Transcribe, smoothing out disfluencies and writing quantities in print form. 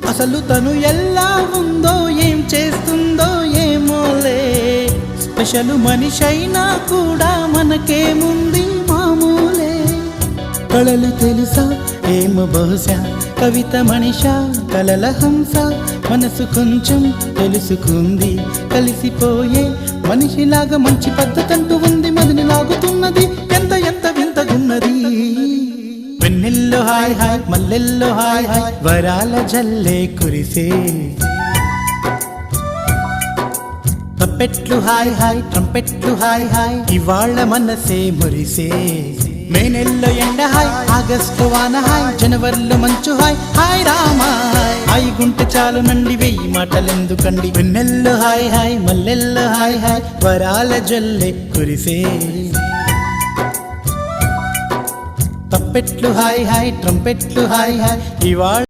అసలు తను ఎలా ఉందో ఏం చేస్తుందో ఏమోలే, స్పెషల్ మనిషైనా కూడా మనకేముంది మామూలే. కళలు తెలుసా ఏమో బహుశా, కవిత మనిషా కలల హంస, మనసు కొంచెం తెలుసుకుంది కలిసిపోయే మనిషిలాగా, మంచి పద్ధతంటూ ఉంది మదిని లాగుతున్నది, ఎంత ఎంత వింతగున్నది. వెన్నెల్లో హాయ్ హాయ్ మల్లెల్లో హాయ్ హాయ్, వరాల జల్లే కురిసే. ట్రంపెట్లు హాయ్ హాయ్ ట్రంపెట్లు హాయ్ హాయ్, ఇవాళ మనసే మురిసే. మే నెలలో ఎండ హాయ్, ఆగస్టు వాన హాయ్, జనవరిలో మంచు హాయ్, హాయ్ రామా హాయ్ గుంటె చాలు నండి వెయ్యి మాటలెందుకండి. వెన్నెల్లో హాయ్ హాయ్ మల్లెల్లో హాయ్ హాయ్, వరాల జల్లే కురిసే. తప్పెట్లు హాయ్ హాయ్ ట్రంపెట్లు హాయ్ హాయ్, ఇవాళ